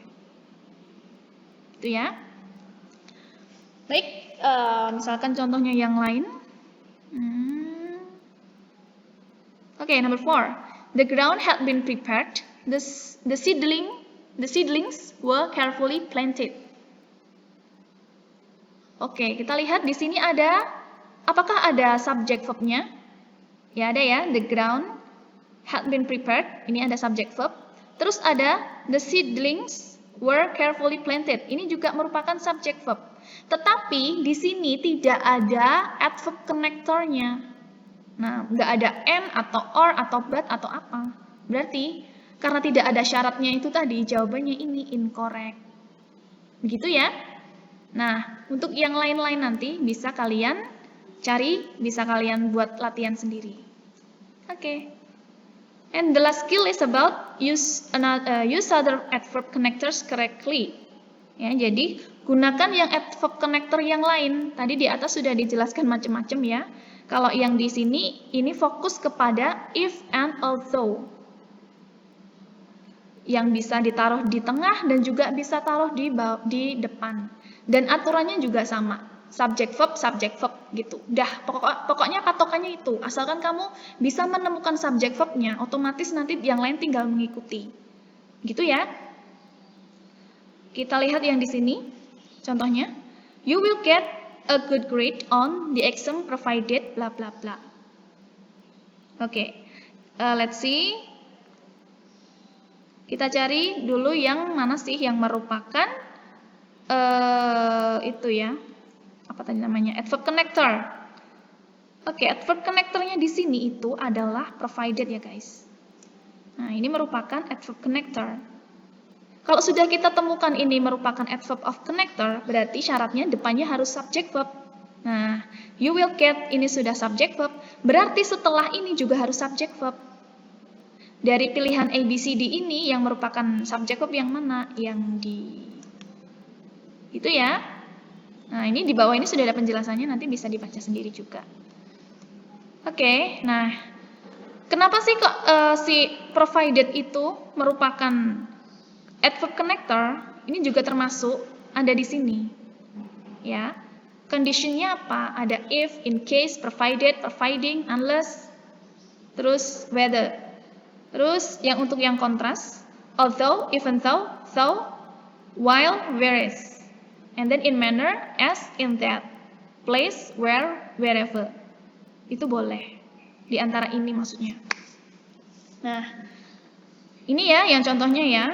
Itu ya. Baik, misalkan contohnya yang lain. Oke, number 4. The ground had been prepared. The seedlings were carefully planted. Oke, kita lihat di sini ada, apakah ada subject verb-nya? Ya, ada ya, the ground had been prepared. Ini ada subject verb. Terus ada the seedlings were carefully planted. Ini juga merupakan subject verb. Tetapi di sini tidak ada adverb connector-nya. Nah, nggak ada and atau or atau but atau apa. Berarti karena tidak ada syaratnya itu tadi, jawabannya ini incorrect. Begitu ya. Nah, untuk yang lain-lain nanti bisa kalian cari, bisa kalian buat latihan sendiri. Oke. And the last skill is about use other adverb connectors correctly. Ya, jadi gunakan yang adverb connector yang lain. Tadi di atas sudah dijelaskan macam-macam ya. Kalau yang di sini ini fokus kepada if and although. Yang bisa ditaruh di tengah dan juga bisa taruh di depan. Dan aturannya juga sama. subject verb gitu. Dah, pokoknya patokannya itu. Asalkan kamu bisa menemukan subject verbnya, otomatis nanti yang lain tinggal mengikuti. Gitu ya. Kita lihat yang di sini. Contohnya, you will get a good grade on the exam provided bla bla bla. Oke. Let's see. Kita cari dulu yang mana sih yang merupakan itu ya. Apa tadi namanya? Adverb connector. Oke, adverb connectornya di sini itu adalah provided ya guys. Nah, ini merupakan adverb connector. Kalau sudah kita temukan ini merupakan adverb of connector, berarti syaratnya depannya harus subject verb. Nah, you will get ini sudah subject verb, berarti setelah ini juga harus subject verb. Dari pilihan A, B, C, D ini yang merupakan subject verb yang mana? Yang di itu ya. Nah, ini di bawah ini sudah ada penjelasannya, nanti bisa dibaca sendiri juga. Oke, nah, kenapa sih kok si provided itu merupakan adverb connector? Ini juga termasuk ada di sini, ya. Conditionnya apa? Ada if, in case, provided, providing, unless, terus whether. Terus yang untuk yang kontras, although, even though, though, while, whereas. And then in manner, as, in that, place, where, wherever. Itu boleh. Di antara ini maksudnya. Nah, ini ya yang contohnya ya.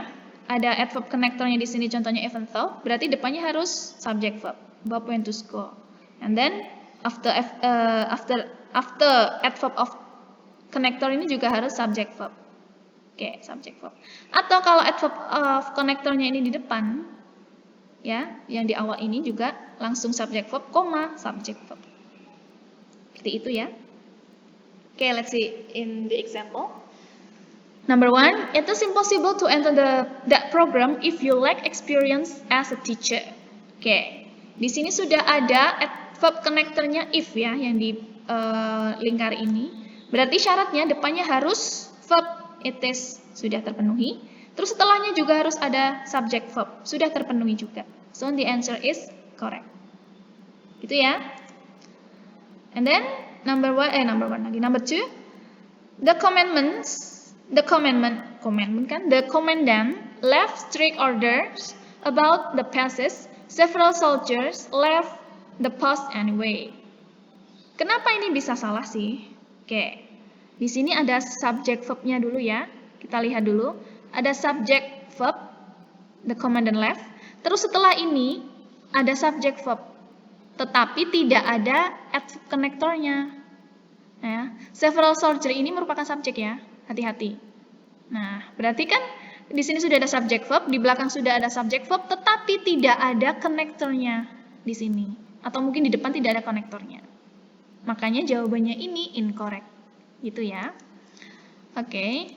Ada adverb connectornya di sini contohnya even though, berarti depannya harus subject verb. Bob went to school. And then after adverb of connector ini juga harus subject verb. Oke, subject verb. Atau kalau adverb of connectornya ini di depan, ya, yang di awal ini juga langsung subject verb, koma, subject verb. Seperti itu ya. Oke, let's see in the example. Number 1, it is impossible to enter that program if you lack experience as a teacher. Oke, di sini sudah ada adverb connectornya if ya, yang di lingkar ini. Berarti syaratnya depannya harus verb it is, sudah terpenuhi. Terus setelahnya juga harus ada subject verb, sudah terpenuhi juga. So the answer is correct. Gitu ya. And then number 2, the commandant left strict orders about the passes. Several soldiers left the post anyway. Kenapa ini bisa salah sih? Oke. Di sini ada subject verb-nya dulu ya. Kita lihat dulu. Ada subject verb, the commandant left. Terus setelah ini ada subject verb, tetapi tidak ada adverb connectornya. Nah, several soldier ini merupakan subjek ya, hati-hati. Nah, berarti kan di sini sudah ada subject verb, di belakang sudah ada subject verb, tetapi tidak ada connectornya di sini. Atau mungkin di depan tidak ada connectornya. Makanya jawabannya ini incorrect. Gitu ya. Oke.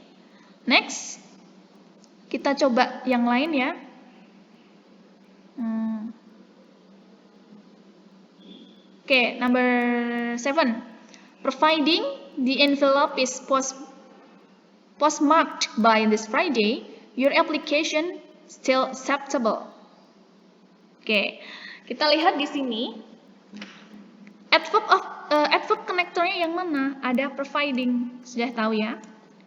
Next. Kita coba yang lain ya. Oke, number 7. Providing the envelope is postmarked by this Friday, your application still acceptable. Oke, kita lihat di sini adverb connectornya yang mana? Ada providing, sudah tahu ya.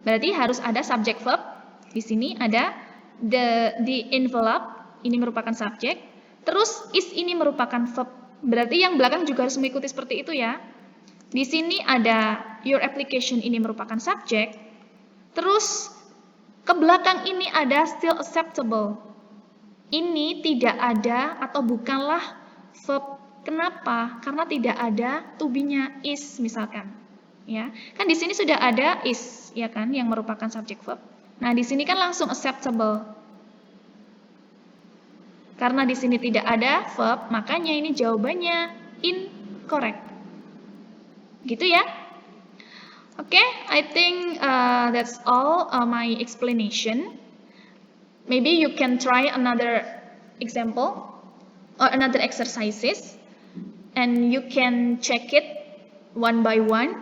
Berarti harus ada subject verb. Di sini ada the envelope, ini merupakan subjek. Terus is ini merupakan verb. Berarti yang belakang juga harus mengikuti seperti itu ya. Di sini ada your application, ini merupakan subjek. Terus ke belakang ini ada still acceptable. Ini tidak ada atau bukanlah verb. Kenapa? Karena tidak ada to be-nya is misalkan. Ya. Kan di sini sudah ada is ya kan yang merupakan subject verb. Nah, di sini kan langsung acceptable. Karena di sini tidak ada verb, makanya ini jawabannya incorrect. Gitu ya. Okay, I think that's all my explanation. Maybe you can try another example or another exercises, and you can check it one by one.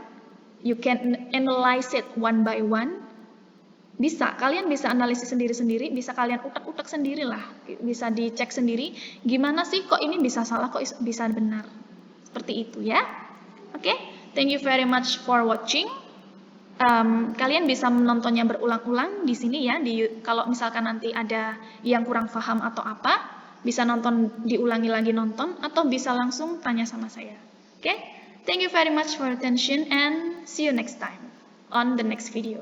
You can analyze it one by one. Bisa, kalian bisa analisis sendiri-sendiri, bisa kalian utak-utak sendiri lah, bisa dicek sendiri, gimana sih kok ini bisa salah, kok bisa benar. Seperti itu ya. Oke, thank you very much for watching. Kalian bisa menontonnya berulang-ulang di sini ya, kalau misalkan nanti ada yang kurang paham atau apa, bisa nonton, diulangi lagi nonton, atau bisa langsung tanya sama saya. Oke, thank you very much for attention and see you next time on the next video.